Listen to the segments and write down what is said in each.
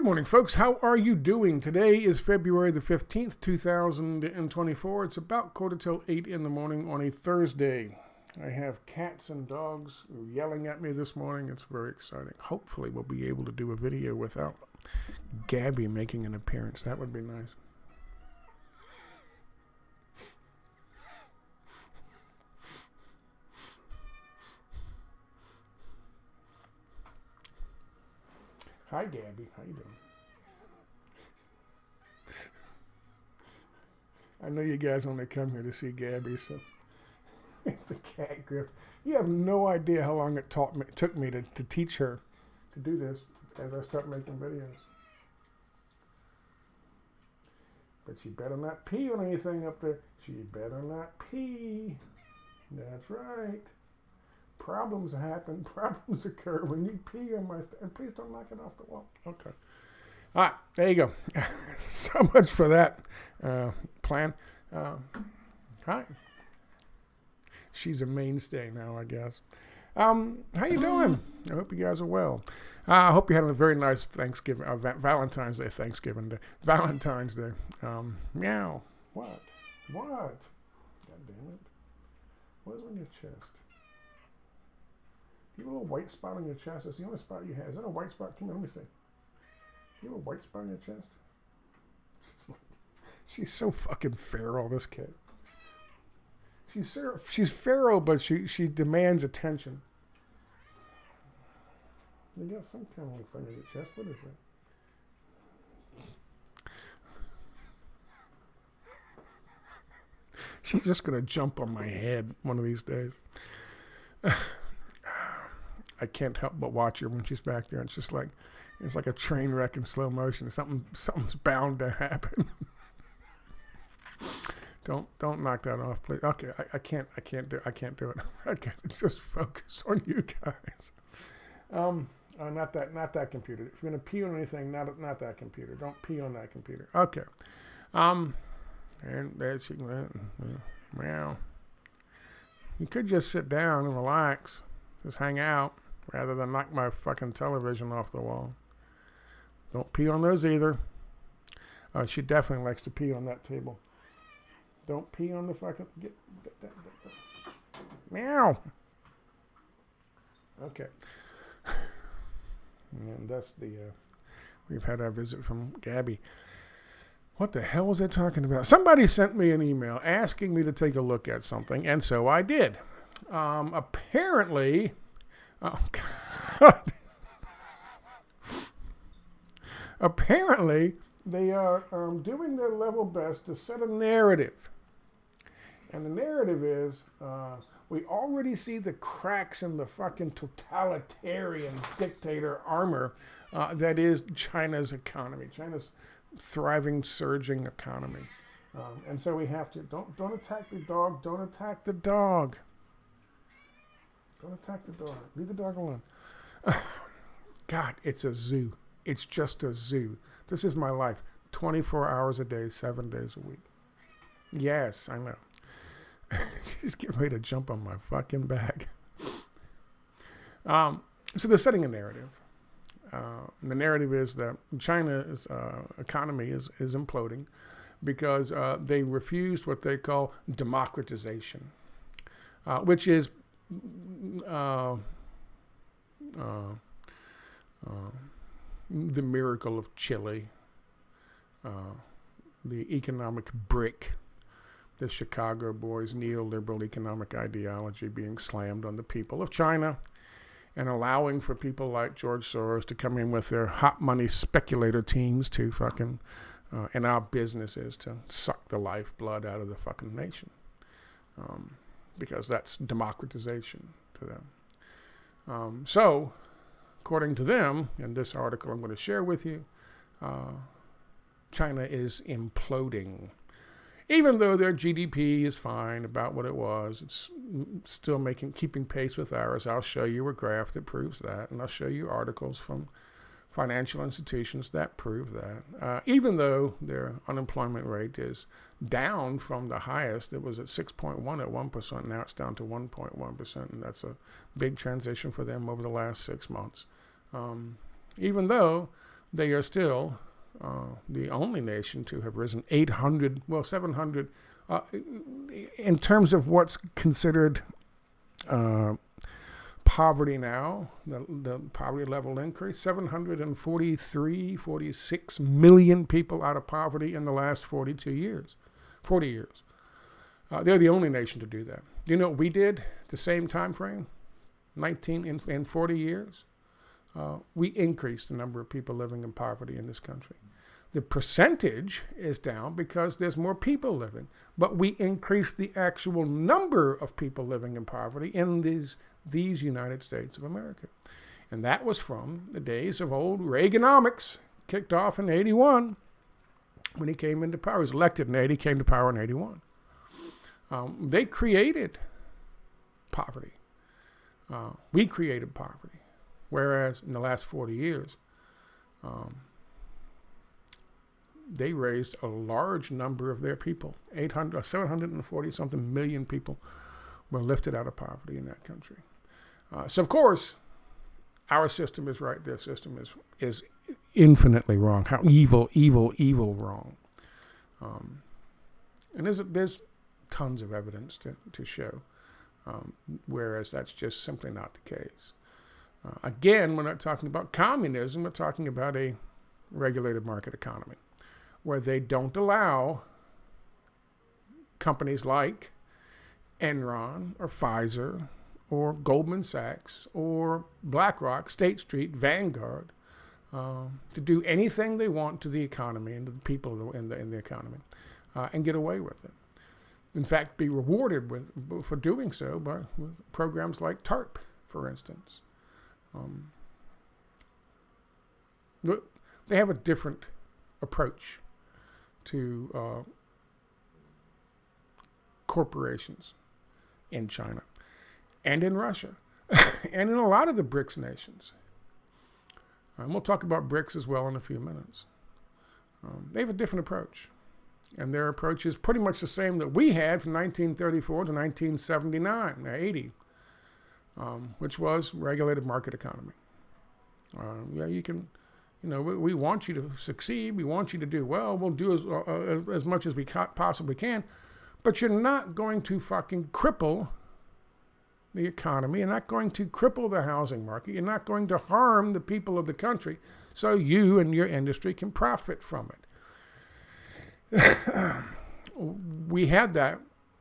Good morning, folks. How are you doing? Today is February the 15th, 2024. It's about 7:45 in the morning on a Thursday. I have cats and dogs yelling at me this morning. It's very exciting. Hopefully we'll be able to do a video without Gabby making an appearance. That would be nice. Hi, Gabby. How you doing? I know you guys only come here to see Gabby, so it's the cat grip. You have no idea how long it took me to teach her to do this as I start making videos. But she better not pee on anything up there. She better not pee. That's right. Problems happen. Problems occur when you pee on my stuff. And please don't knock it off the wall. Okay. All right. There you go. So much for that plan. Hi. She's a mainstay now, I guess. How you doing? I hope you guys are well. I hope you had a very nice Thanksgiving, Valentine's Day, Valentine's Day. Meow. What? God damn it. What is on your chest? You have a little white spot on your chest. That's the only spot you have. Is that a white spot? Come here, let me see. You have a white spot on your chest? She's so fucking feral, this kid. She's feral, but she demands attention. You got some kind of thing on your chest. What is it? She's just going to jump on my head one of these days. I can't help but watch her when she's back there. It's just like, it's like a train wreck in slow motion. Something's bound to happen. Don't knock that off, please. Okay, I can't do it. I can't just focus on you guys. Not that computer. If you're gonna pee on anything, not that computer. Don't pee on that computer. Okay. And that's meow. You could just sit down and relax, just hang out, rather than knock my fucking television off the wall. Don't pee on those either. She definitely likes to pee on that table. Don't pee on the fucking... Get that. Meow. Okay. And that's the... we've had our visit from Gabby. What the hell was I talking about? Somebody sent me an email asking me to take a look at something, and so I did. Apparently... Oh, God. Apparently, they are doing their level best to set a narrative. And the narrative is, we already see the cracks in the fucking totalitarian dictator armor that is China's economy, China's thriving, surging economy. And so we have to, don't attack the dog, don't attack the dog. Don't attack the dog. Leave the dog alone. God, it's a zoo. It's just a zoo. This is my life. 24 hours a day, 7 days a week. Yes, I know. She's getting ready to jump on my fucking back. So they're setting a narrative. The narrative is that China's economy is imploding because they refused what they call democratization, which is the miracle of Chile, the economic brick, the Chicago boys' neoliberal economic ideology being slammed on the people of China and allowing for people like George Soros to come in with their hot money speculator teams to fucking, and our businesses to suck the lifeblood out of the fucking nation. Because that's democratization to them. So, according to them, in this article I'm going to share with you, China is imploding. Even though their GDP is fine about what it was, it's still keeping pace with ours. I'll show you a graph that proves that, and I'll show you articles from financial institutions that prove that. Even though their unemployment rate is down from the highest, it was at 6.1 at 1%, now it's down to 1.1%, and that's a big transition for them over the last 6 months. Even though they are still the only nation to have risen 700, in terms of what's considered poverty now, the poverty level increase, 46 million people out of poverty in the last 40 years. They're the only nation to do that. Do you know what we did the same time frame? 40 years? We increased the number of people living in poverty in this country. The percentage is down because there's more people living, but we increased the actual number of people living in poverty in these United States of America. And that was from the days of old Reaganomics, kicked off in 81 when he came into power. He was elected in 80, came to power in 81. They created poverty. We created poverty. Whereas in the last 40 years, they raised a large number of their people. 740-something million people were lifted out of poverty in that country. So, of course, our system is right. Their system is infinitely wrong. How evil wrong. And there's tons of evidence to show, whereas that's just simply not the case. Again, we're not talking about communism. We're talking about a regulated market economy where they don't allow companies like Enron or Pfizer or Goldman Sachs or BlackRock, State Street, Vanguard to do anything they want to the economy and to the people in the economy and get away with it. In fact, be rewarded for doing so with programs like TARP, for instance. They have a different approach to corporations in China and in Russia and in a lot of the BRICS nations. And we'll talk about BRICS as well in a few minutes. They have a different approach. And their approach is pretty much the same that we had from 1934 to 1979, 80, which was regulated market economy. We want you to succeed. We want you to do well. We'll do as much as we possibly can. But you're not going to fucking cripple the economy. You're not going to cripple the housing market. You're not going to harm the people of the country so you and your industry can profit from it. We had that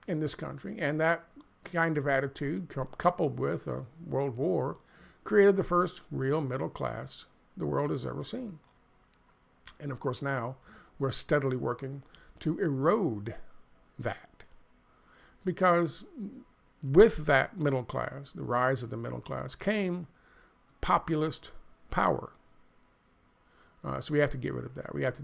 in this country, and that kind of attitude, coupled with a world war, created the first real middle class the world has ever seen. And of course now we're steadily working to erode that. Because with that middle class, the rise of the middle class, came populist power. So we have to get rid of that. We have to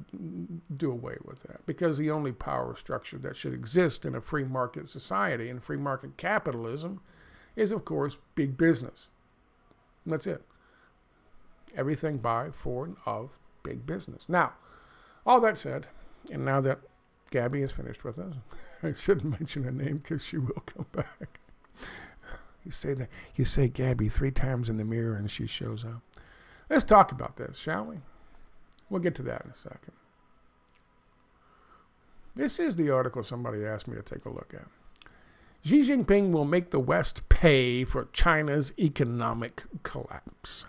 do away with that. Because the only power structure that should exist in a free market society and free market capitalism is, of course, big business. And that's it. Everything by, for, and of big business. Now, all that said, and now that Gabby is finished with us, I shouldn't mention her name because she will come back. You say Gabby 3 times in the mirror and she shows up. Let's talk about this, shall we? We'll get to that in a second. This is the article somebody asked me to take a look at. Xi Jinping will make the West pay for China's economic collapse.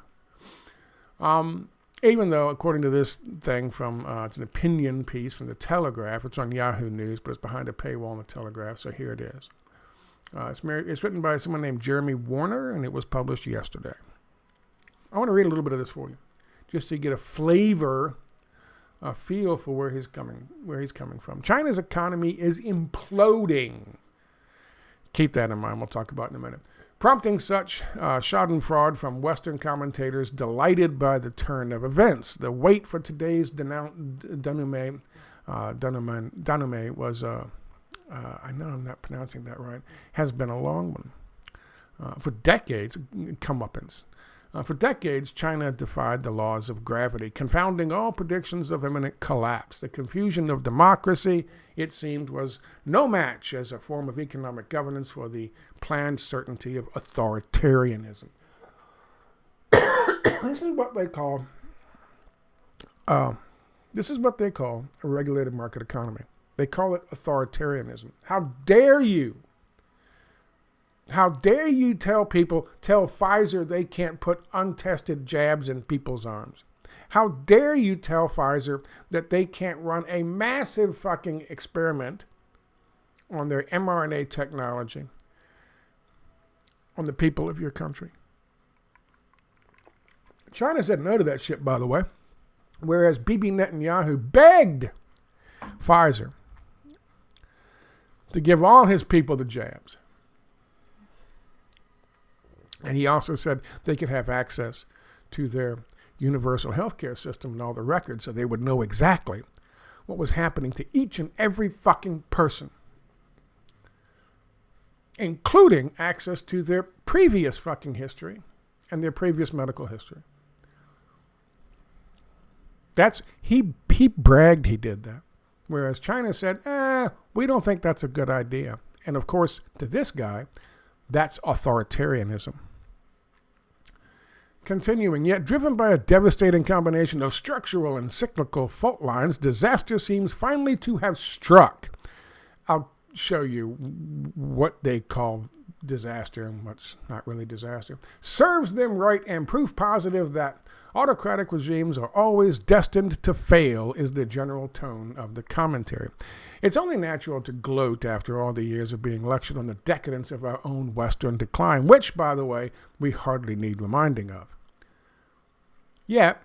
Even though, according to this thing from, it's an opinion piece from The Telegraph. It's on Yahoo News, but it's behind a paywall in The Telegraph, so here it is. It's written by someone named Jeremy Warner, and it was published yesterday. I want to read a little bit of this for you, just so you get a feel for where he's coming from. China's economy is imploding. Keep that in mind. We'll talk about it in a minute. Prompting such schadenfreude from Western commentators delighted by the turn of events. The wait for today's denouement was, I know I'm not pronouncing that right, has been a long one. For decades, comeuppance. For decades, China defied the laws of gravity, confounding all predictions of imminent collapse. The confusion of democracy, it seemed, was no match as a form of economic governance for the planned certainty of authoritarianism. This is what they call This is what they call a regulated market economy. They call it authoritarianism. How dare you? How dare you tell Pfizer they can't put untested jabs in people's arms? How dare you tell Pfizer that they can't run a massive fucking experiment on their mRNA technology on the people of your country? China said no to that shit, by the way, whereas Bibi Netanyahu begged Pfizer to give all his people the jabs. And he also said they could have access to their universal healthcare system and all the records so they would know exactly what was happening to each and every fucking person, including access to their previous fucking history and their previous medical history. He bragged he did that. Whereas China said, we don't think that's a good idea. And of course, to this guy, that's authoritarianism. Continuing, yet driven by a devastating combination of structural and cyclical fault lines, disaster seems finally to have struck. I'll show you what they call disaster and what's not really disaster. Serves them right and proof positive that autocratic regimes are always destined to fail is the general tone of the commentary. It's only natural to gloat after all the years of being lectured on the decadence of our own Western decline, which, by the way, we hardly need reminding of. Yet,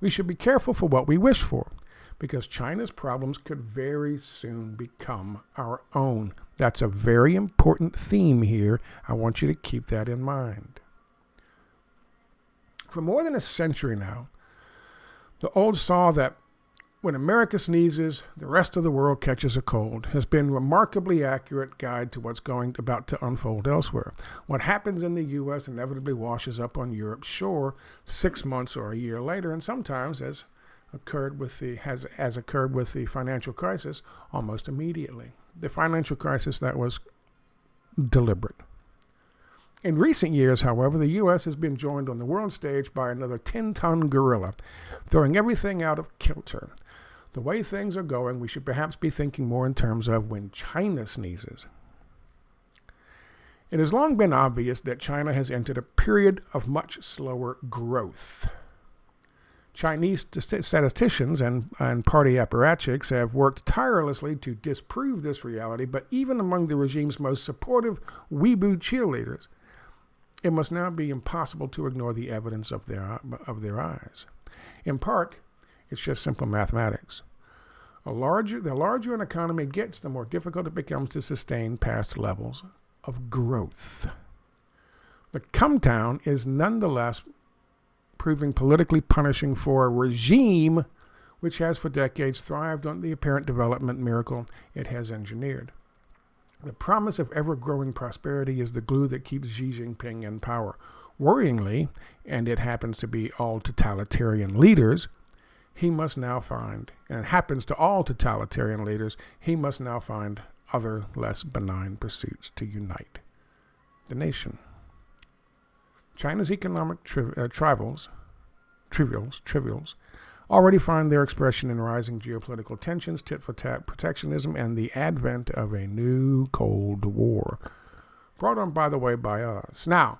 we should be careful for what we wish for, because China's problems could very soon become our own. That's a very important theme here. I want you to keep that in mind. For more than a century now, the old saw that when America sneezes, the rest of the world catches a cold has been a remarkably accurate guide to what's about to unfold elsewhere. What happens in the U.S. inevitably washes up on Europe's shore 6 months or a year later, and sometimes, as occurred with the financial crisis, almost immediately. The financial crisis that was deliberate. In recent years, however, the U.S. has been joined on the world stage by another 10-ton gorilla, throwing everything out of kilter. The way things are going, we should perhaps be thinking more in terms of when China sneezes. It has long been obvious that China has entered a period of much slower growth. Chinese statisticians and party apparatchiks have worked tirelessly to disprove this reality, but even among the regime's most supportive weeboo cheerleaders, it must now be impossible to ignore the evidence of their eyes. In part, it's just simple mathematics. The larger an economy gets, the more difficult it becomes to sustain past levels of growth. The come down is nonetheless proving politically punishing for a regime which has for decades thrived on the apparent development miracle it has engineered. The promise of ever-growing prosperity is the glue that keeps Xi Jinping in power. Worryingly, and it happens to be all totalitarian leaders, he must now find other less benign pursuits to unite the nation. China's economic trivials already find their expression in rising geopolitical tensions, tit-for-tat protectionism, and the advent of a new Cold War, brought on, by the way, by us. Now,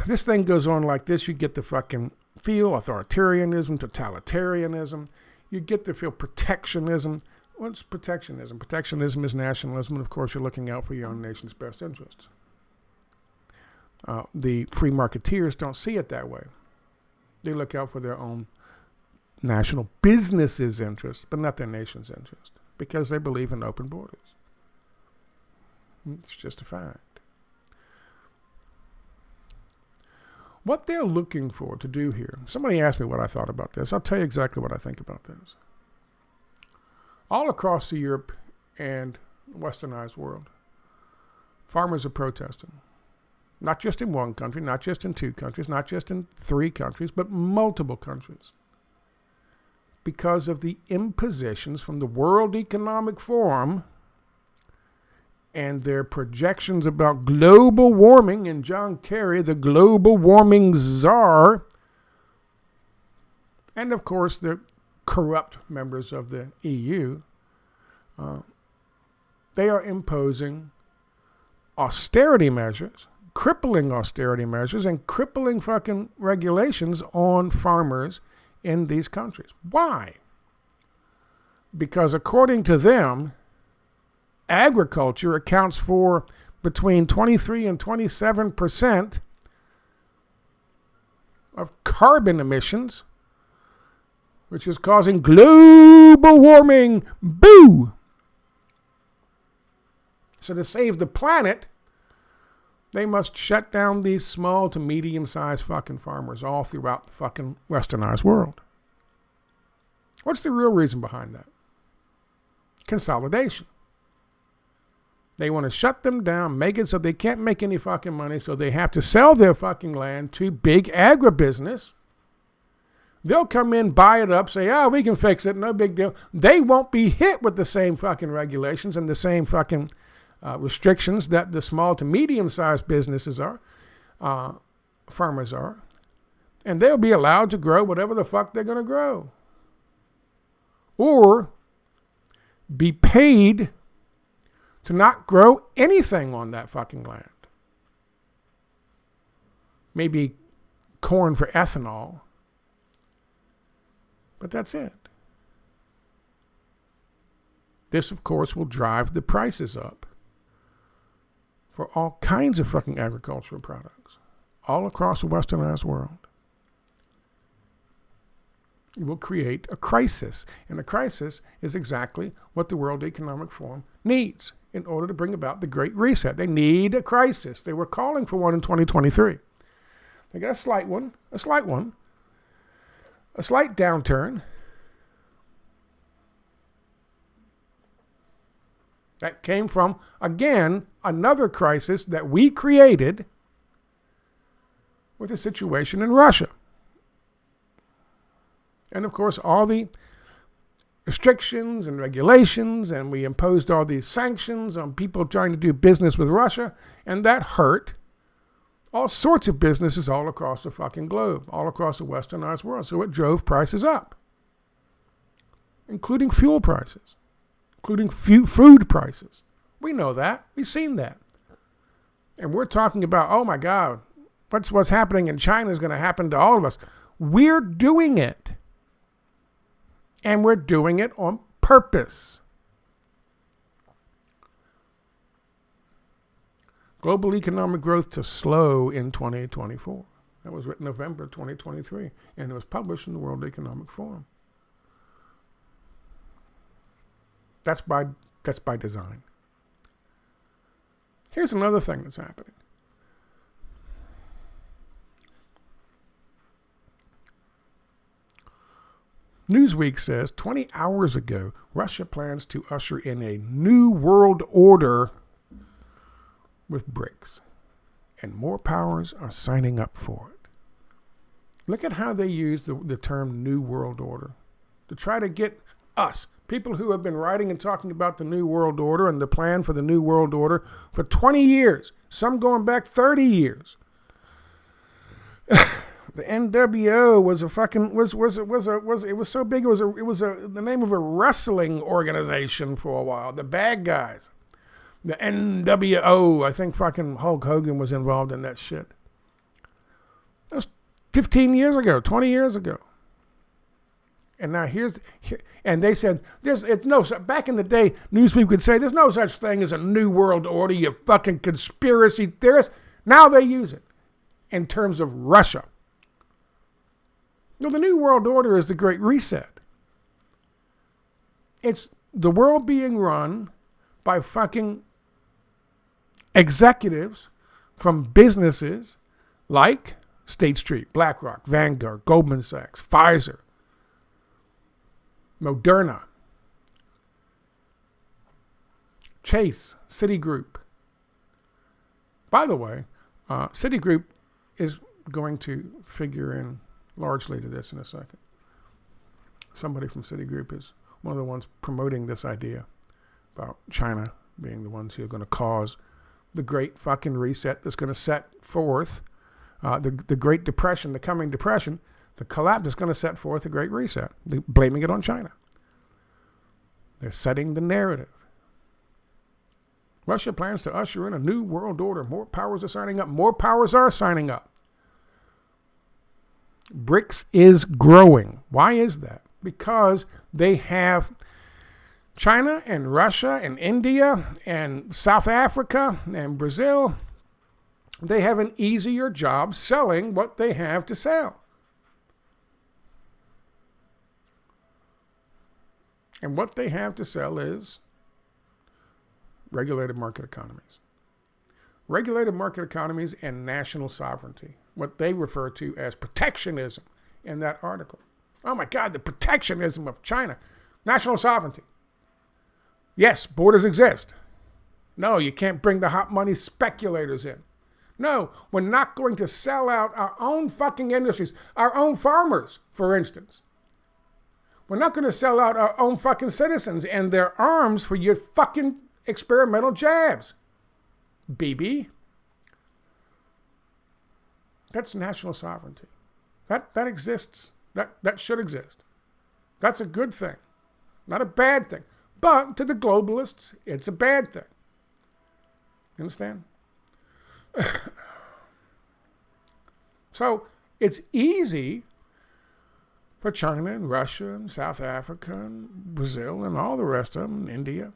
this thing goes on like this. You get the fucking feel authoritarianism, totalitarianism. You get the feel protectionism. What's protectionism? Protectionism is nationalism, and of course you're looking out for your own nation's best interests. The free marketeers don't see it that way. They look out for their own national businesses' interests, but not their nation's interest, because they believe in open borders. It's just a fact. What they're looking for to do here, somebody asked me what I thought about this. I'll tell you exactly what I think about this. All across the Europe and westernized world, farmers are protesting. Not just in one country, not just in two countries, not just in 3 countries, but multiple countries. Because of the impositions from the World Economic Forum and their projections about global warming, and John Kerry, the global warming czar, and of course the corrupt members of the EU, they are imposing austerity measures, crippling austerity measures, and crippling fucking regulations on farmers in these countries. Why? Because according to them, agriculture accounts for between 23 and 27% of carbon emissions, which is causing global warming. Boo! So to save the planet, they must shut down these small to medium-sized fucking farmers all throughout the fucking westernized world. What's the real reason behind that? Consolidation. They want to shut them down, make it so they can't make any fucking money, so they have to sell their fucking land to big agribusiness. They'll come in, buy it up, say, we can fix it, no big deal. They won't be hit with the same fucking regulations and the same fucking restrictions that the small to medium-sized businesses are, farmers are. And they'll be allowed to grow whatever the fuck they're going to grow. Or be paid to not grow anything on that fucking land. Maybe corn for ethanol. But that's it. This, of course, will drive the prices up for all kinds of fucking agricultural products all across the westernized world. It will create a crisis. And a crisis is exactly what the World Economic Forum needs in order to bring about the Great Reset. They need a crisis. They were calling for one in 2023. They got a slight downturn. That came from, again, another crisis that we created with the situation in Russia. And of course, all the restrictions and regulations, and we imposed all these sanctions on people trying to do business with Russia, and that hurt all sorts of businesses all across the fucking globe, all across the westernized world. So it drove prices up, including fuel prices, including food prices. We know that. We've seen that. And we're talking about, oh my God, what's happening in China is going to happen to all of us. We're doing it. And we're doing it on purpose. Global economic growth to slow in 2024. That was written November 2023, and it was published in the World Economic Forum. That's by design. Here's another thing that's happening. Newsweek says 20 hours ago, Russia plans to usher in a new world order with BRICS, and more powers are signing up for it. Look at how they use the term New World Order to try to get us, people who have been writing and talking about the New World Order and the plan for the New World Order for 20 years, some going back 30 years. The NWO was a fucking it was so big it was the name of a wrestling organization for a while. The bad guys, the NWO. I think fucking Hulk Hogan was involved in that shit. That was 15 years ago, 20 years ago. And now and they said back in the day, Newsweek would say there's no such thing as a New World Order, you fucking conspiracy theorists. Now they use it in terms of Russia. No, the New World Order is the Great Reset. It's the world being run by fucking executives from businesses like State Street, BlackRock, Vanguard, Goldman Sachs, Pfizer, Moderna, Chase, Citigroup. By the way, Citigroup is going to figure in largely to this in a second. Somebody from Citigroup is one of the ones promoting this idea about China being the ones who are going to cause the great fucking reset that's going to set forth the Great Depression, the coming depression, The collapse is going to set forth a great reset. They're blaming it on China. They're setting the narrative. Russia plans to usher in a new world order. More powers are signing up. More powers are signing up. BRICS is growing. Why is that? Because they have China and Russia and India and South Africa and Brazil. They have an easier job selling what they have to sell. And what they have to sell is regulated market economies. Regulated market economies and national sovereignty, what they refer to as protectionism in that article. Oh my God, the protectionism of China. National sovereignty. Yes, borders exist. No, you can't bring the hot money speculators in. No, we're not going to sell out our own fucking industries, our own farmers, for instance. We're not going to sell out our own fucking citizens and their arms for your fucking experimental jabs. BB. That's national sovereignty. That exists. That should exist. That's a good thing. Not a bad thing. But to the globalists, it's a bad thing. You understand? So it's easy for China and Russia and South Africa and Brazil and all the rest of them, and India,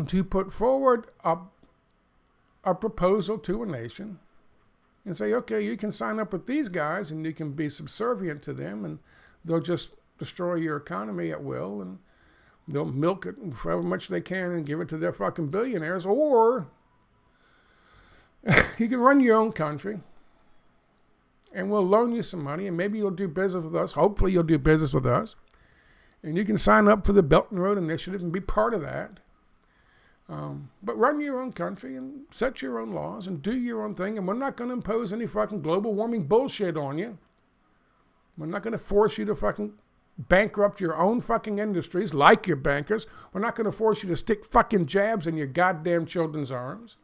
to put forward a proposal to a nation and say, okay, you can sign up with these guys and you can be subservient to them and they'll just destroy your economy at will and they'll milk it for however much they can and give it to their fucking billionaires. Or you can run your own country and we'll loan you some money and maybe you'll do business with us. Hopefully you'll do business with us. And you can sign up for the Belt and Road Initiative and be part of that. But run your own country and set your own laws and do your own thing. And we're not going to impose any fucking global warming bullshit on you. We're not going to force you to fucking bankrupt your own fucking industries like your bankers. We're not going to force you to stick fucking jabs in your goddamn children's arms.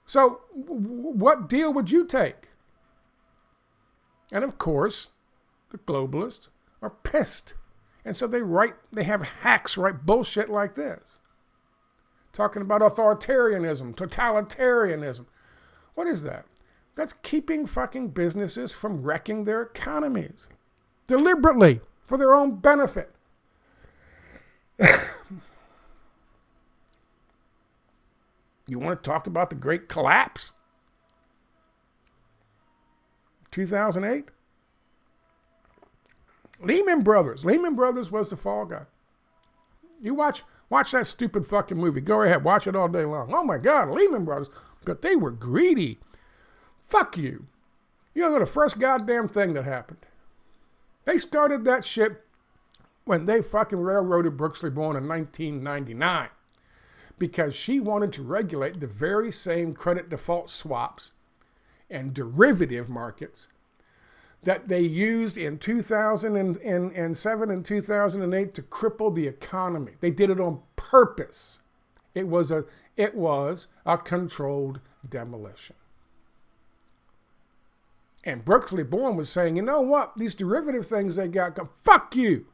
So what deal would you take? And of course, the globalists are pissed. And so they have hacks write bullshit like this. Talking about authoritarianism, totalitarianism. What is that? That's keeping fucking businesses from wrecking their economies. Deliberately, for their own benefit. You want to talk about the great collapse? 2008? Lehman Brothers. Lehman Brothers was the fall guy. You watch that stupid fucking movie. Go ahead, watch it all day long. Oh my God, Lehman Brothers. But they were greedy. Fuck you. You know the first goddamn thing that happened? They started that shit when they fucking railroaded Brooks Born in 1999 because she wanted to regulate the very same credit default swaps and derivative markets that they used in 2007 and 2008 to cripple the economy. They did it on purpose. It was a controlled demolition. And Brooksley Born was saying, you know what? These derivative things they got, fuck you.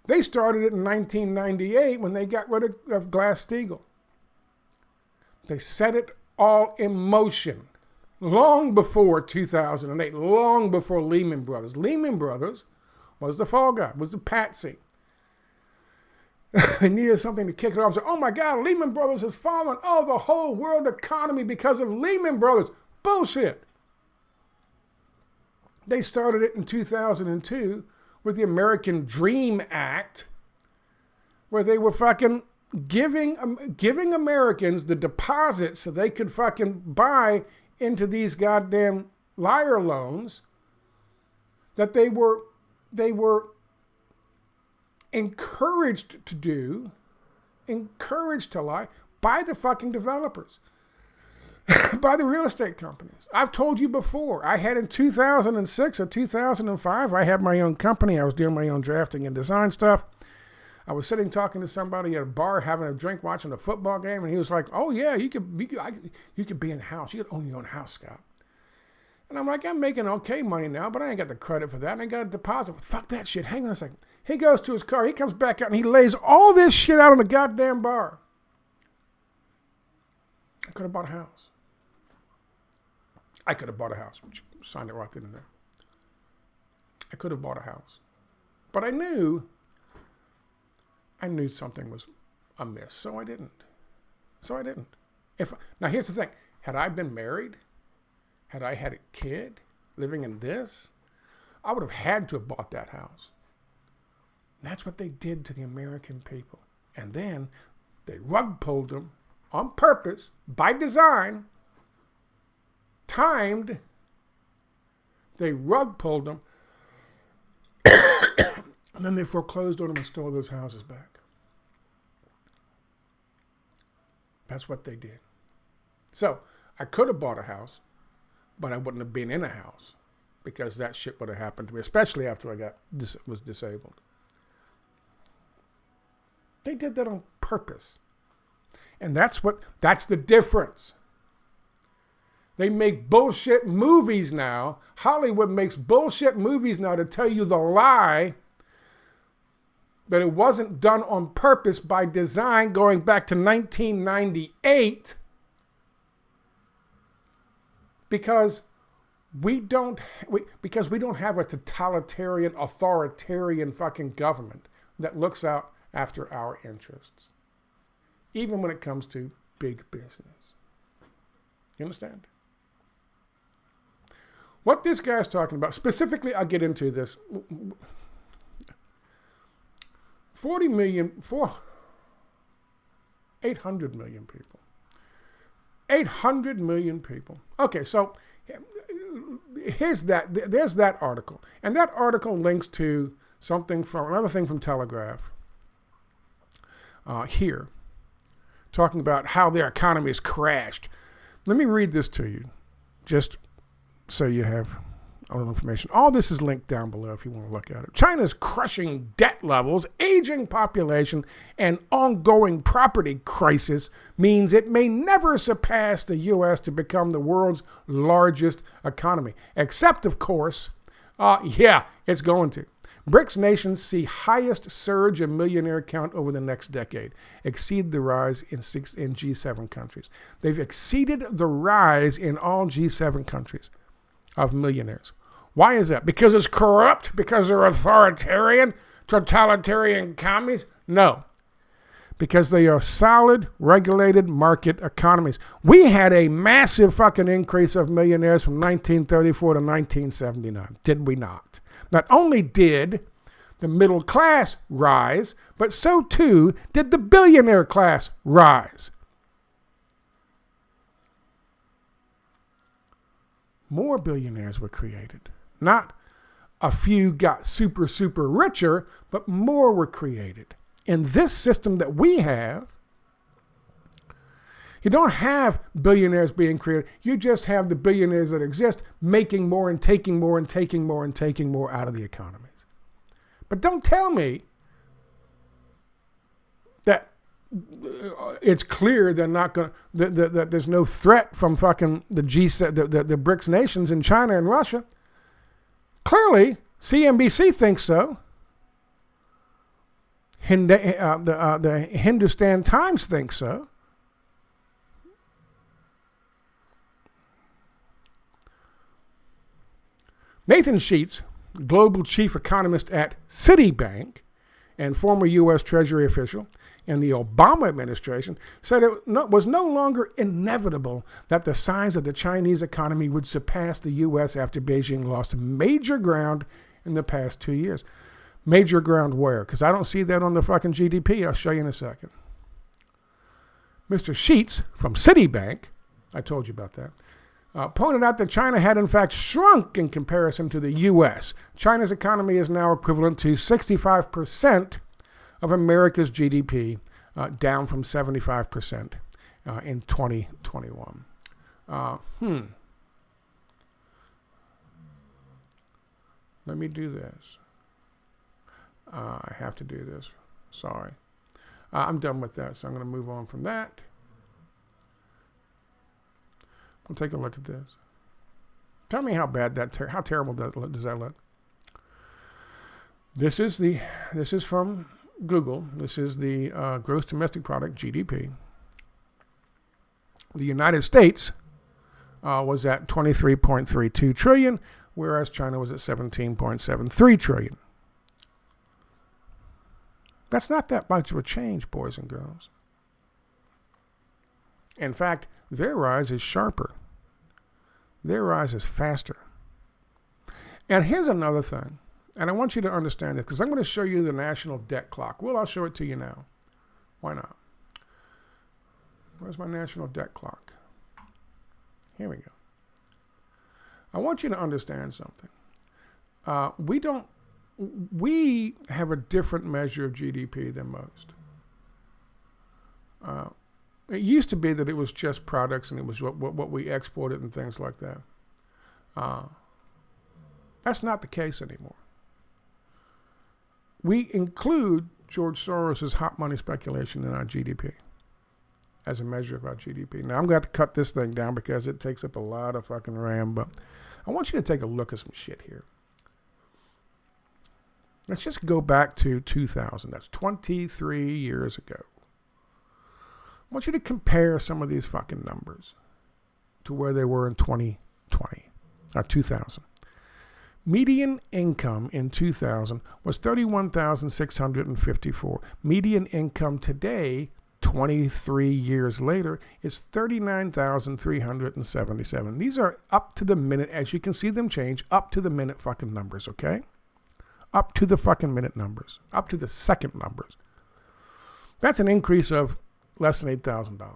They started it in 1998 when they got rid of Glass-Steagall. They set it all in motion. Long before 2008, long before Lehman Brothers. Lehman Brothers was the fall guy, was the patsy. They needed something to kick it off. So, oh my God, Lehman Brothers has fallen. Oh, the whole world economy because of Lehman Brothers. Bullshit. They started it in 2002 with the American Dream Act, where they were fucking giving Americans the deposits so they could fucking buy into these goddamn liar loans that they were encouraged to do, encouraged to lie by the fucking developers, by the real estate companies. I've told you before, I had in 2006 or 2005, I had my own company. I was doing my own drafting and design stuff. I was sitting talking to somebody at a bar, having a drink, watching a football game, and he was like, "Oh yeah, you could be in house. You could own your own house, Scott." And I'm like, I'm making okay money now, but I ain't got the credit for that. And I got a deposit. Fuck that shit. Hang on a second. He goes to his car. He comes back out and he lays all this shit out on the goddamn bar. I could have bought a house. I could have bought a house. Signed it right then and there. I could have bought a house. But I knew something was amiss, so I didn't. Now here's the thing. Had I been married, had I had a kid living in this, I would have had to have bought that house. And that's what they did to the American people. And then they rug pulled them on purpose, by design, timed. They rug pulled them, and then they foreclosed on them and stole those houses back. That's what they did. So I could have bought a house, but I wouldn't have been in a house because that shit would have happened to me, especially after I was disabled. They did that on purpose. And that's the difference. They make bullshit movies now. Hollywood makes bullshit movies now to tell you the lie that it wasn't done on purpose by design going back to 1998 because we don't have a totalitarian, authoritarian fucking government that looks out after our interests, even when it comes to big business. You understand? What this guy's talking about, specifically, I'll get into this. 800 million people. 800 million people. Okay, so there's that article. And that article links to another thing from Telegraph here, talking about how their economy has crashed. Let me read this to you, just so you have a little information. All this is linked down below if you want to look at it. China's crushing debt levels, aging population, and ongoing property crisis means it may never surpass the U.S. to become the world's largest economy. Except, of course, it's going to. BRICS nations see highest surge in millionaire count over the next decade, exceed the rise in G7 countries. They've exceeded the rise in all G7 countries of millionaires. Why is that? Because it's corrupt? Because they're authoritarian, totalitarian commies? No. Because they are solid, regulated market economies. We had a massive fucking increase of millionaires from 1934 to 1979, did we not? Not only did the middle class rise, but so too did the billionaire class rise. More billionaires were created. Not a few got super, super richer, but more were created. In this system that we have, you don't have billionaires being created. You just have the billionaires that exist making more and taking more and taking more and taking more out of the economies. But don't tell me that it's clear they're not going. That there's no threat from fucking the BRICS nations in China and Russia. Clearly, CNBC thinks so. The Hindustan Times thinks so. Nathan Sheets, global chief economist at Citibank and former U.S. Treasury official in the Obama administration, said it was no longer inevitable that the size of the Chinese economy would surpass the U.S. after Beijing lost major ground in the past 2 years. Major ground where? Because I don't see that on the fucking GDP. I'll show you in a second. Mr. Sheets from Citibank, I told you about that, pointed out that China had in fact shrunk in comparison to the U.S. China's economy is now equivalent to 65% of America's GDP, down from 75% in 2021. Let me do this. I have to do this. Sorry. I'm done with that, so I'm going to move on from that. We'll take a look at this. Tell me how bad how terrible does that look? This is from Google. This is the gross domestic product, GDP. The United States was at 23.32 trillion, whereas China was at 17.73 trillion. That's not that much of a change, boys and girls. In fact, their rise is sharper. Their rise is faster. And here's another thing, and I want you to understand this, because I'm going to show you the national debt clock. Well, I'll show it to you now. Why not? Where's my national debt clock? Here we go. I want you to understand something. We have a different measure of GDP than most. It used to be that it was just products and it was what we exported and things like that. That's not the case anymore. We include George Soros' hot money speculation in our GDP as a measure of our GDP. Now, I'm going to have to cut this thing down because it takes up a lot of fucking RAM, but I want you to take a look at some shit here. Let's just go back to 2000. That's 23 years ago. I want you to compare some of these fucking numbers to where they were in 2020 or 2000. Median income in 2000 was $31,654. Median income today, 23 years later, is $39,377. These are up to the minute, as you can see them change, up to the minute fucking numbers, okay? Up to the fucking minute numbers, up to the second numbers. That's an increase of less than $8,000.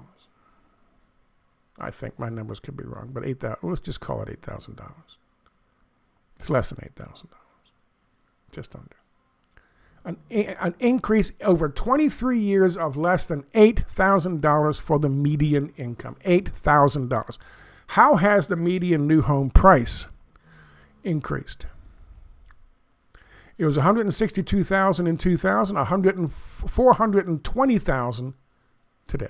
I think my numbers could be wrong, but let's just call it $8,000. It's less than $8,000, just under. An increase over 23 years of less than $8,000 for the median income, $8,000. How has the median new home price increased? It was $162,000 in 2000, $420,000 today.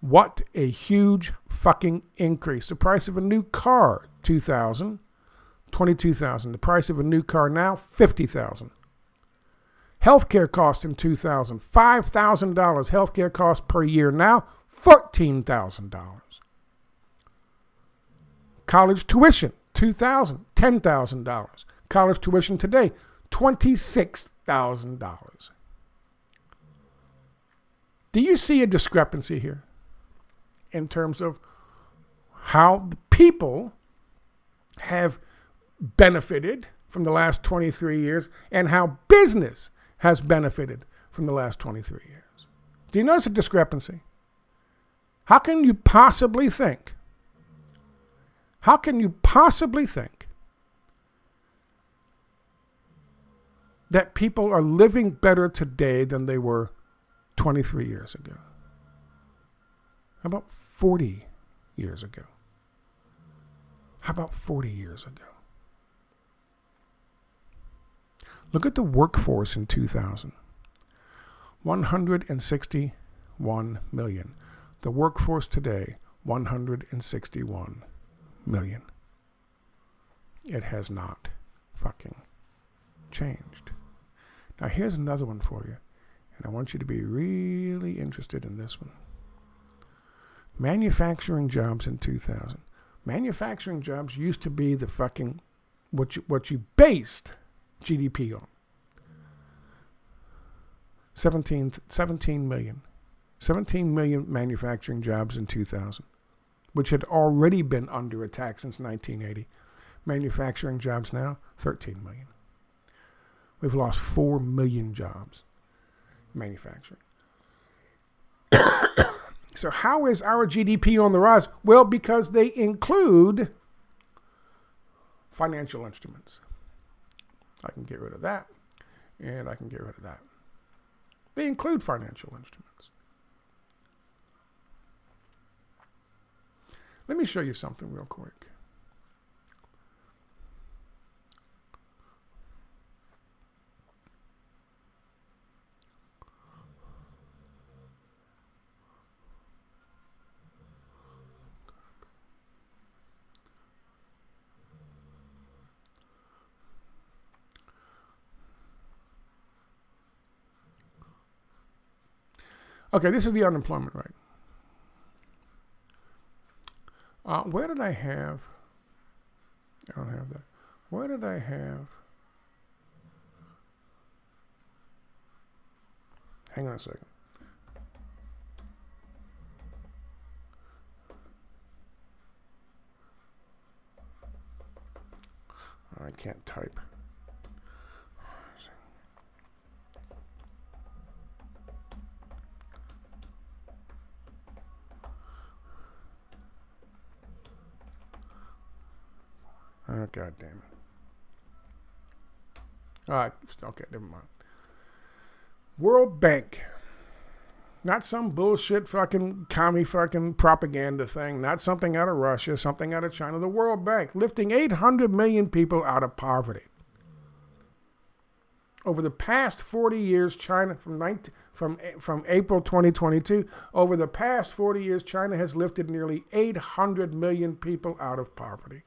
What a huge fucking increase. The price of a new car, 2000, 22,000. The price of a new car now, 50,000. Healthcare cost in 2000, $5,000 healthcare cost per year now, $14,000. College tuition, 2000, $10,000. College tuition today, $26,000. Do you see a discrepancy here in terms of how the people have benefited from the last 23 years and how business has benefited from the last 23 years? Do you notice a discrepancy? How can you possibly think? How can you possibly think that people are living better today than they were 23 years ago? How about 40 years ago? How about 40 years ago? Look at the workforce in 2000. 161 million. The workforce today, 161 million. It has not fucking changed. Now here's another one for you, and I want you to be really interested in this one. Manufacturing jobs in 2000. Manufacturing jobs used to be the fucking what you based GDP on. 17 million. 17 million manufacturing jobs in 2000, which had already been under attack since 1980. Manufacturing jobs now, 13 million. We've lost 4 million jobs in manufacturing. So how is our GDP on the rise? Well, because they include financial instruments. I can get rid of that, and I can get rid of that. They include financial instruments. Let me show you something real quick. Okay, this is the unemployment rate. Where did I have? I don't have that. Where did I have? Hang on a second. I can't type. Oh, God damn it. All right, okay, never mind. World Bank. Not some bullshit fucking commie fucking propaganda thing. Not something out of Russia, something out of China. The World Bank lifting 800 million people out of poverty. Over the past 40 years, China, from April 2022, over the past 40 years, China has lifted nearly 800 million people out of poverty.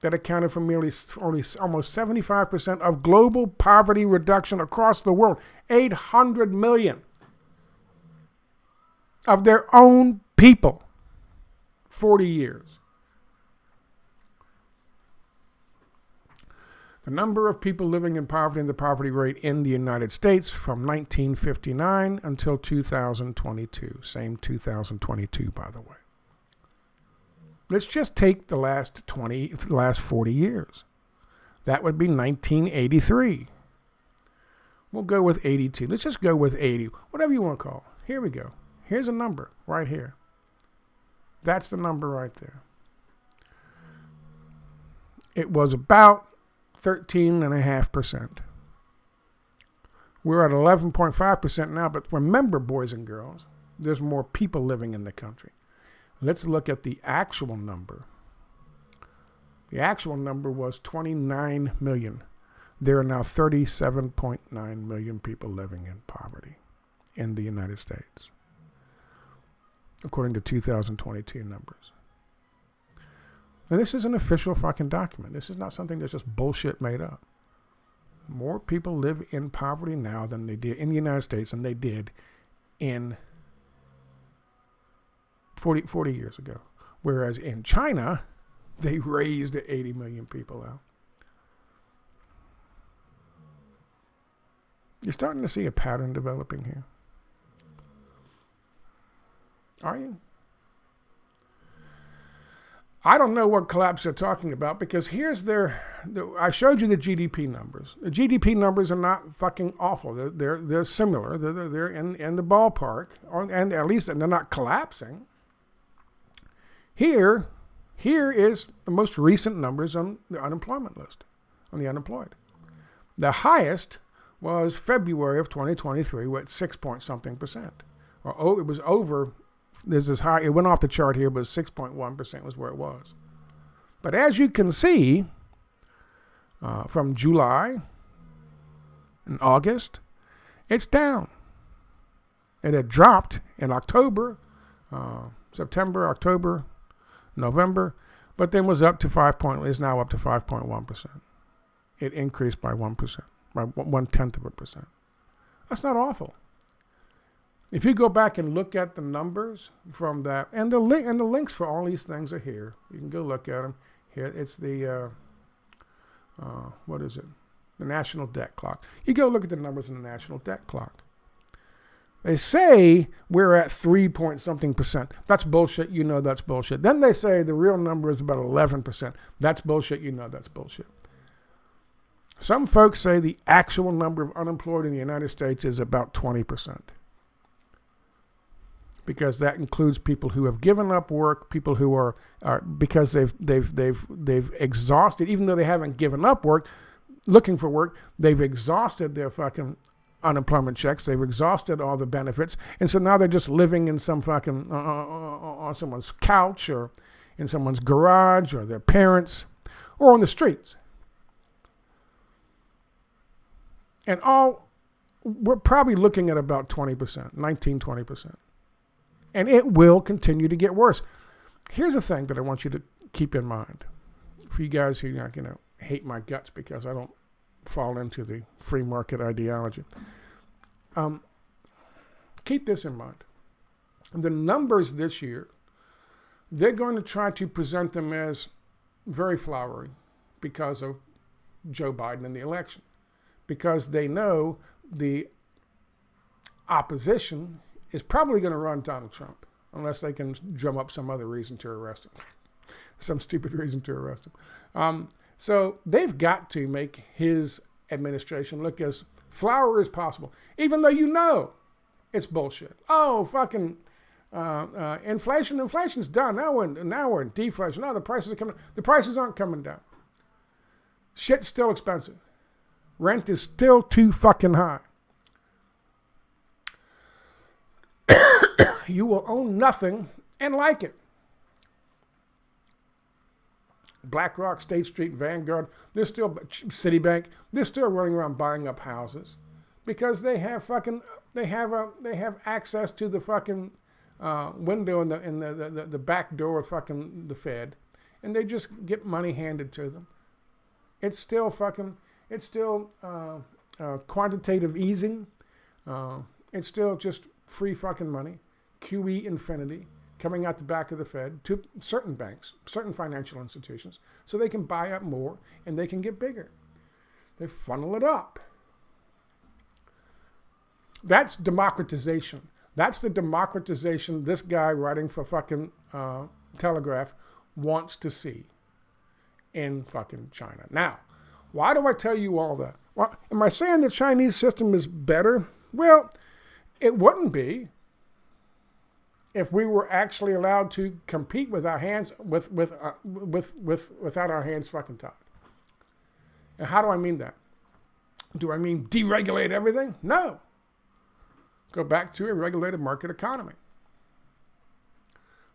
That accounted for almost 75% of global poverty reduction across the world. 800 million of their own people. 40 years. The number of people living in poverty and the poverty rate in the United States from 1959 until 2022. Same 2022, by the way. Let's just take the last 40 years. That would be 1983. We'll go with 82. Let's just go with 80. Whatever you want to call it. Here we go. Here's a number right here. That's the number right there. It was about 13.5%. We're at 11.5% now, but remember, boys and girls, there's more people living in the country. Let's look at the actual number. The actual number was 29 million. There are now 37.9 million people living in poverty in the United States, according to 2022 numbers. Now, this is an official fucking document. This is not something that's just bullshit made up. More people live in poverty now than they did in the United States than they did in 40 years ago. Whereas in China, they raised 80 million people out. You're starting to see a pattern developing here. Are you? I don't know what collapse they're talking about because here's I showed you the GDP numbers. The GDP numbers are not fucking awful. They're similar. They're in the ballpark, and at least they're not collapsing. Here is the most recent numbers on the unemployment list, on the unemployed. The highest was February of 2023 with 6.something%. Or it was over. There's this high. It went off the chart here, but 6.1% was where it was. But as you can see, from July and August, it's down. It had dropped in October, September, October, November, but then was up to is now up to 5.1%. It increased by 1%, by 0.1%. That's not awful. If you go back and look at the numbers from that, and the links for all these things are here. You can go look at them. Here, it's the what is it? The national debt clock. You go look at the numbers in the national debt clock. They say we're at 3.something%. That's bullshit. You know that's bullshit. Then they say the real number is about 11%. That's bullshit. You know that's bullshit. Some folks say the actual number of unemployed in the United States is about 20%. Because that includes people who have given up work, people who are because they've exhausted, even though they haven't given up work, looking for work, they've exhausted their fucking unemployment checks, they've exhausted all the benefits, and so now they're just living in some fucking on someone's couch or in someone's garage or their parents or on the streets. And we're probably looking at about 20%, 20%. And it will continue to get worse. Here's a thing that I want you to keep in mind. For you guys who hate my guts because I don't fall into the free market ideology. keep this in mind. The numbers this year, they're going to try to present them as very flowery because of Joe Biden and the election. Because they know the opposition is probably going to run Donald Trump unless they can drum up some other reason to arrest him. Some stupid reason to arrest him. So they've got to make his administration look as flowery as possible, even though you know it's bullshit. Oh, fucking inflation's done. Now we're in deflation. No, the prices are coming. The prices aren't coming down. Shit's still expensive. Rent is still too fucking high. You will own nothing and like it. BlackRock, State Street, Vanguard, they're still Citibank. They're still running around buying up houses because they have access to the fucking window in the back door of fucking the Fed, and they just get money handed to them. It's still quantitative easing. It's still just free fucking money, QE infinity, coming out the back of the Fed to certain banks, certain financial institutions, so they can buy up more and they can get bigger. They funnel it up. That's democratization. That's the democratization this guy writing for fucking Telegraph wants to see in fucking China. Now, why do I tell you all that? Well, am I saying the Chinese system is better? Well, it wouldn't be if we were actually allowed to compete with our hands without our hands fucking tied. And how do I mean that? Do I mean deregulate everything? No. Go back to a regulated market economy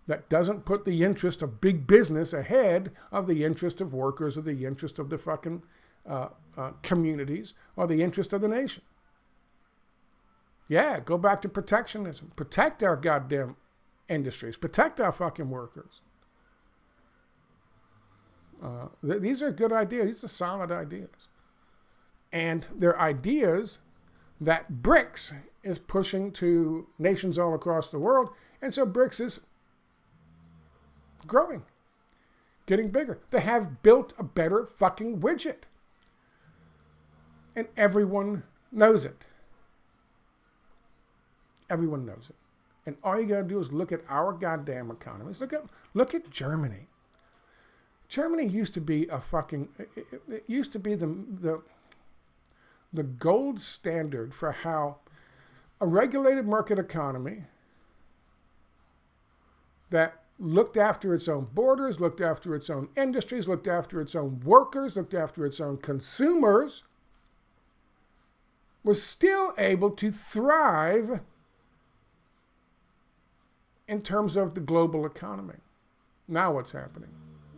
that doesn't put the interest of big business ahead of the interest of workers or the interest of the fucking communities or the interest of the nation. Yeah, go back to protectionism. Protect our goddamn industries. Protect our fucking workers. These are good ideas. These are solid ideas. And they're ideas that BRICS is pushing to nations all across the world. And so BRICS is growing, getting bigger. They have built a better fucking widget. And everyone knows it. Everyone knows it. And all you got to do is look at our goddamn economies. Look at Germany. Germany used to be a fucking... It used to be the gold standard for how a regulated market economy that looked after its own borders, looked after its own industries, looked after its own workers, looked after its own consumers, was still able to thrive in terms of the global economy. Now what's happening?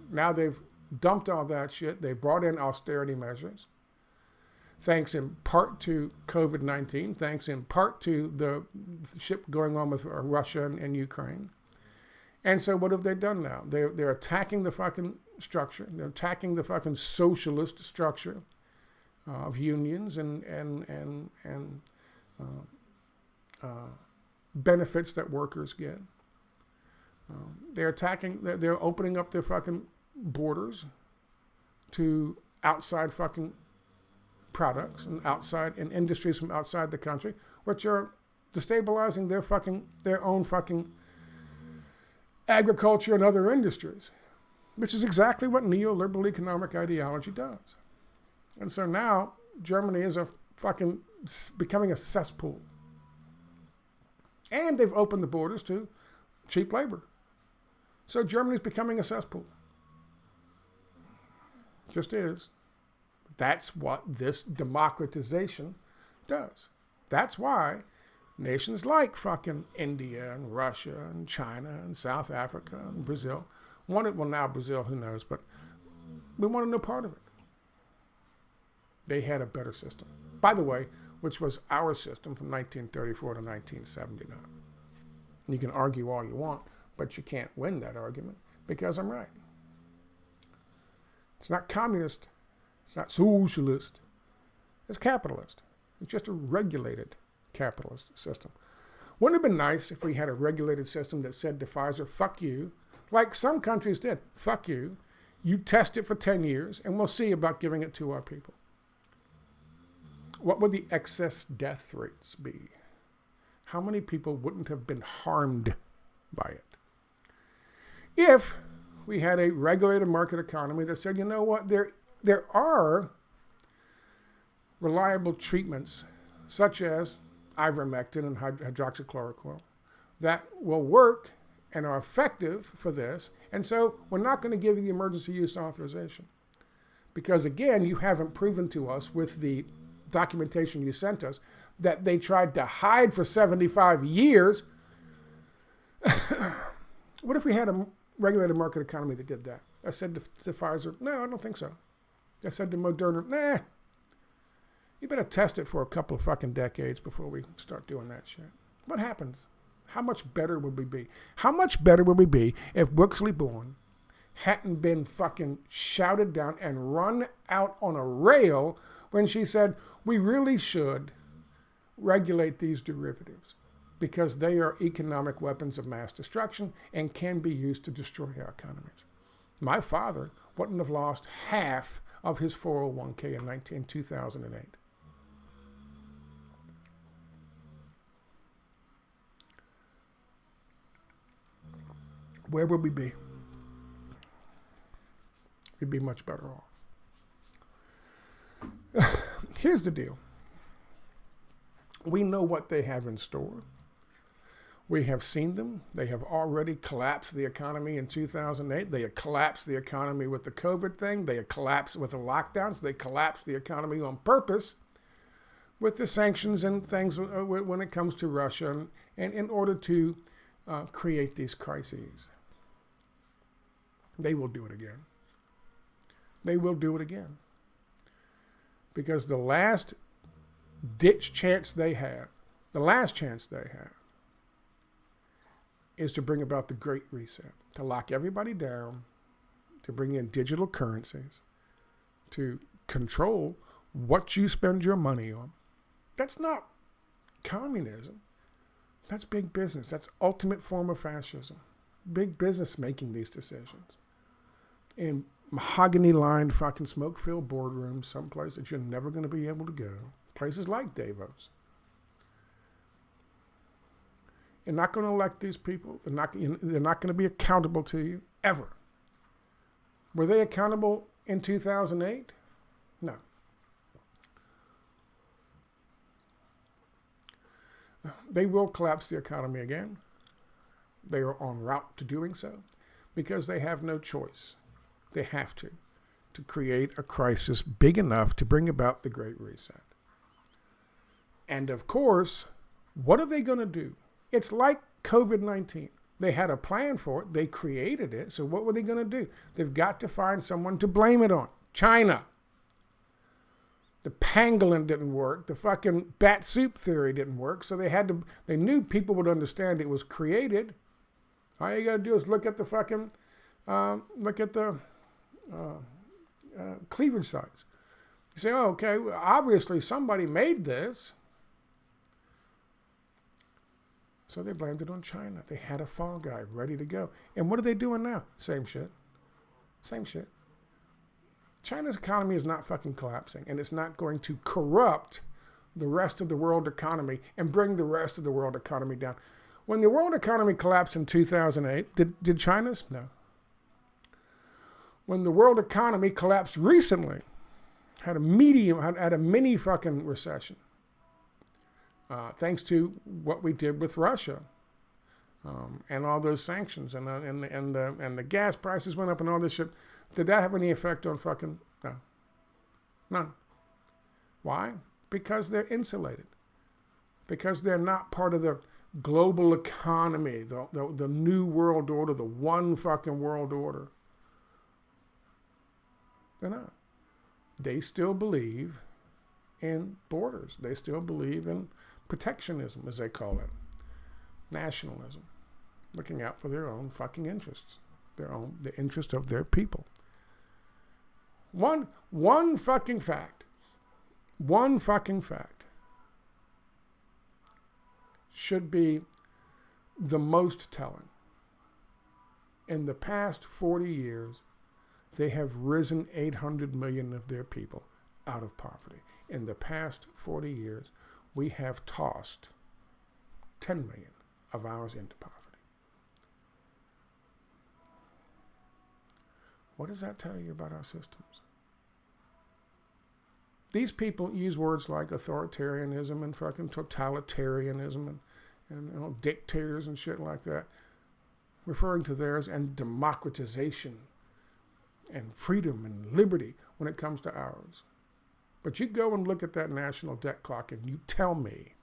Now they've dumped all that shit. They brought in austerity measures, thanks in part to COVID-19, thanks in part to the shit going on with Russia and Ukraine. And so what have they done now? They're attacking the fucking structure. They're attacking the fucking socialist structure of unions and benefits that workers get. They're opening up their fucking borders to outside fucking products and industries from outside the country, which are destabilizing their own fucking agriculture and other industries, which is exactly what neoliberal economic ideology does. And so now Germany is becoming a cesspool. And they've opened the borders to cheap labor. So Germany's becoming a cesspool. Just is. That's what this democratization does. That's why nations like fucking India and Russia and China and South Africa and Brazil now Brazil, who knows, but we want no part of it. They had a better system. By the way, which was our system from 1934 to 1979. You can argue all you want, but you can't win that argument because I'm right. It's not communist. It's not socialist. It's capitalist. It's just a regulated capitalist system. Wouldn't it have been nice if we had a regulated system that said to Pfizer, fuck you, like some countries did, fuck you, you test it for 10 years, and we'll see about giving it to our people. What would the excess death rates be? How many people wouldn't have been harmed by it? If we had a regulated market economy that said, you know what, there are reliable treatments, such as ivermectin and hydroxychloroquine, that will work and are effective for this, and so we're not going to give you the emergency use authorization. Because again, you haven't proven to us with the documentation you sent us that they tried to hide for 75 years. What if we had a regulated market economy that did that? I said to Pfizer, no, I don't think so. I said to Moderna, nah, you better test it for a couple of fucking decades before we start doing that shit. What happens? How much better would we be? How much better would we be if Brooksley Born hadn't been fucking shouted down and run out on a rail when she said, we really should regulate these derivatives because they are economic weapons of mass destruction and can be used to destroy our economies. My father wouldn't have lost half of his 401k in 2008. Where would we be? We'd be much better off. Here's the deal. We know what they have in store. We have seen them. They have already collapsed the economy in 2008. They had collapsed the economy with the COVID thing. They had collapsed with the lockdowns. They collapsed the economy on purpose with the sanctions and things when it comes to Russia and in order to create these crises. They will do it again. They will do it again. Because the last ditch chance they have, the last chance they have, is to bring about the Great Reset, to lock everybody down, to bring in digital currencies, to control what you spend your money on. That's not communism. That's big business. That's ultimate form of fascism. Big business making these decisions. In mahogany-lined fucking smoke-filled boardrooms, someplace that you're never going to be able to go. Places like Davos. You're not going to elect these people. They're not going to be accountable to you, ever. Were they accountable in 2008? No. They will collapse the economy again. They are en route to doing so because they have no choice. They have to create a crisis big enough to bring about the Great Reset. And of course, what are they going to do? It's like COVID-19. They had a plan for it. They created it. So what were they going to do? They've got to find someone to blame it on. China. The pangolin didn't work. The fucking bat soup theory didn't work. So they knew people would understand it was created. All you got to do is look at the fucking, cleavage sites. You say, oh, okay, well, obviously somebody made this. So they blamed it on China. They had a fall guy ready to go. And what are they doing now? Same shit. Same shit. China's economy is not fucking collapsing, and it's not going to corrupt the rest of the world economy and bring the rest of the world economy down. When the world economy collapsed in 2008, did China's? No. When the world economy collapsed recently, had a mini fucking recession, thanks to what we did with Russia and all those sanctions and the gas prices went up and all this shit. Did that have any effect on fucking? No. None. Why? Because they're insulated. Because they're not part of the global economy, the new world order, the one fucking world order. They're not. They still believe in borders. They still believe in protectionism, as they call it. Nationalism. Looking out for their own fucking interests. The interest of their people. One fucking fact. should be the most telling. In the past 40 years, they have risen 800 million of their people out of poverty. In the past 40 years, we have tossed 10 million of ours into poverty. What does that tell you about our systems? These people use words like authoritarianism and fucking totalitarianism and dictators and shit like that, referring to theirs, and democratization and freedom and liberty when it comes to ours. But you go and look at that national debt clock and you tell me,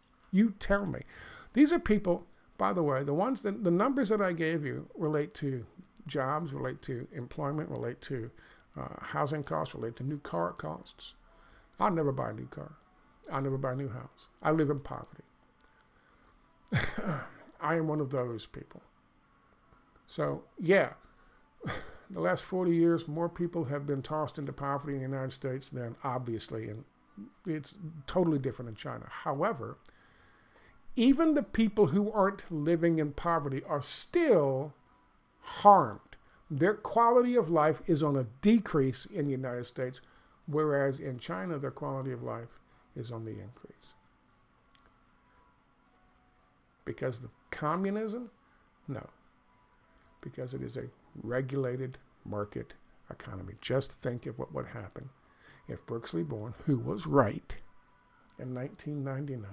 these are people, by the way, the numbers that I gave you relate to jobs, relate to employment, relate to housing costs, relate to new car costs. I'll never buy a new car. I'll never buy a new house. I live in poverty. I am one of those people. So, yeah, the last 40 years, more people have been tossed into poverty in the United States than, obviously, and it's totally different in China. However, even the people who aren't living in poverty are still harmed. Their quality of life is on a decrease in the United States, whereas in China, their quality of life is on the increase. Because of communism? No. Because it is a regulated market economy. Just think of what would happen if Brooks Lee Bourne, who was right in 1999,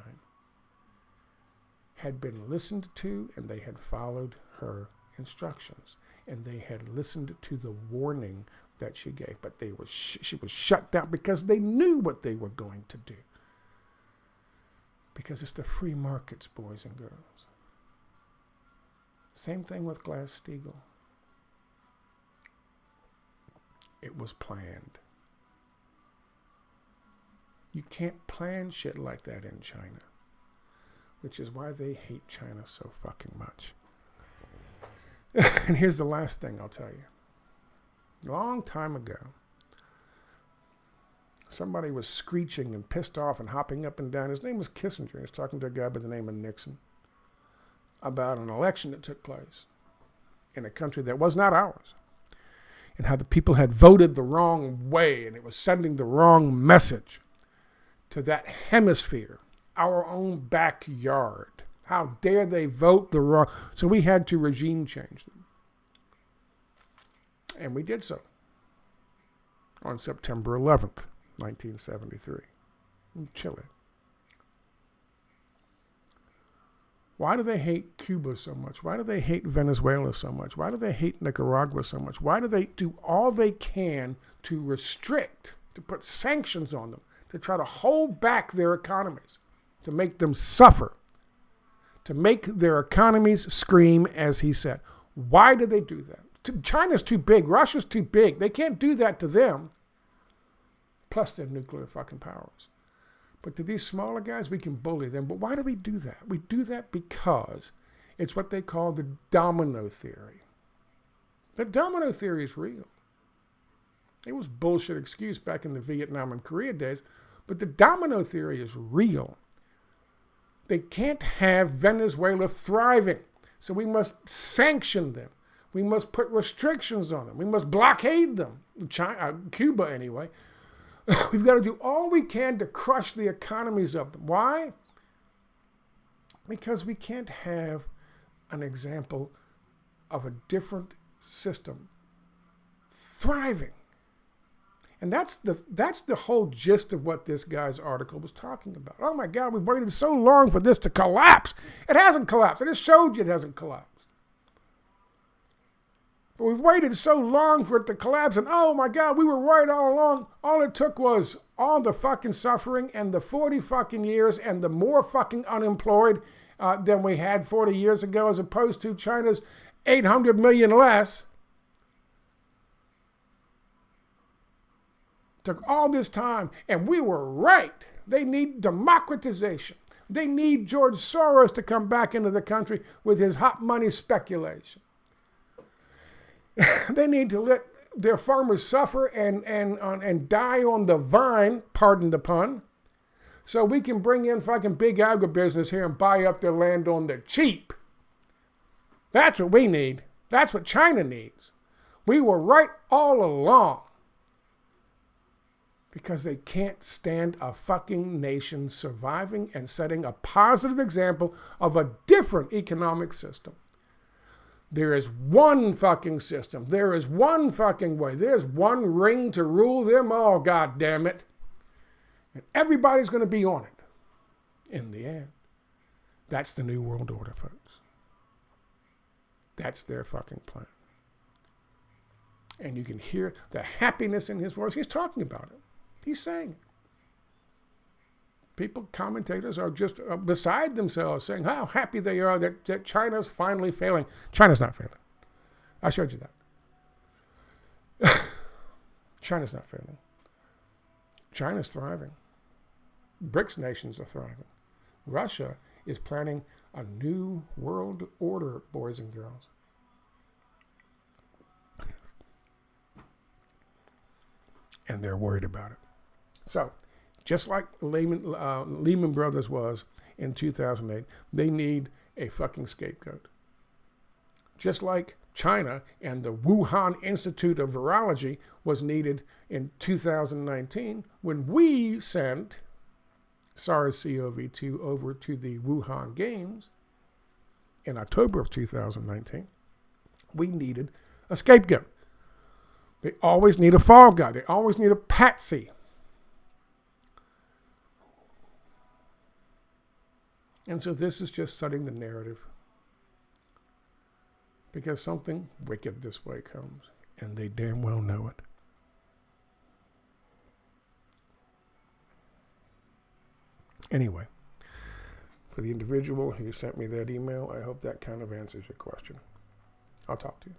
had been listened to and they had followed her instructions and they had listened to the warning that she gave. But she was shut down because they knew what they were going to do. Because it's the free markets, boys and girls. Same thing with Glass-Steagall. It was planned. You can't plan shit like that in China, which is why they hate China so fucking much. And here's the last thing I'll tell you. A long time ago, somebody was screeching and pissed off and hopping up and down. His name was Kissinger. He was talking to a guy by the name of Nixon about an election that took place in a country that was not ours, and how the people had voted the wrong way and it was sending the wrong message to that hemisphere, our own backyard. How dare they vote the wrong... So we had to regime change them. And we did so on September 11th, 1973, in Chile. Why do they hate Cuba so much? Why do they hate Venezuela so much? Why do they hate Nicaragua so much? Why do they do all they can to restrict, to put sanctions on them, to try to hold back their economies, to make them suffer, to make their economies scream, as he said? Why do they do that? China's too big. Russia's too big. They can't do that to them. Plus their nuclear fucking powers. But to these smaller guys, we can bully them. But why do we do that? We do that because it's what they call the domino theory. The domino theory is real. It was bullshit excuse back in the Vietnam and Korea days, but the domino theory is real. They can't have Venezuela thriving, so we must sanction them. We must put restrictions on them. We must blockade them. Cuba, anyway. We've got to do all we can to crush the economies of them. Why? Because we can't have an example of a different system thriving. And that's the whole gist of what this guy's article was talking about. Oh my God, we've waited so long for this to collapse. It hasn't collapsed. I just showed you it hasn't collapsed. But we've waited so long for it to collapse, and oh my God, we were right all along. All it took was all the fucking suffering and the 40 fucking years and the more fucking unemployed than we had 40 years ago, as opposed to China's 800 million less. Took all this time, and we were right. They need democratization. They need George Soros to come back into the country with his hot money speculation. They need to let their farmers suffer and die on the vine, pardon the pun, so we can bring in fucking big agribusiness here and buy up their land on the cheap. That's what we need. That's what China needs. We were right all along. Because they can't stand a fucking nation surviving and setting a positive example of a different economic system. There is one fucking system. There is one fucking way. There's one ring to rule them all, God damn it. And everybody's going to be on it in the end. That's the New World Order, folks. That's their fucking plan. And you can hear the happiness in his voice. He's talking about it. He's saying it. People, commentators are just beside themselves saying how happy they are that China's finally failing. China's not failing. I showed you that. China's not failing. China's thriving. BRICS nations are thriving. Russia is planning a new world order, boys and girls. And they're worried about it. So, just like Lehman Brothers was in 2008, they need a fucking scapegoat. Just like China and the Wuhan Institute of Virology was needed in 2019 when we sent SARS-CoV-2 over to the Wuhan Games in October of 2019, we needed a scapegoat. They always need a fall guy. They always need a patsy. And so this is just setting the narrative. Because something wicked this way comes. And they damn well know it. Anyway, for the individual who sent me that email, I hope that kind of answers your question. I'll talk to you.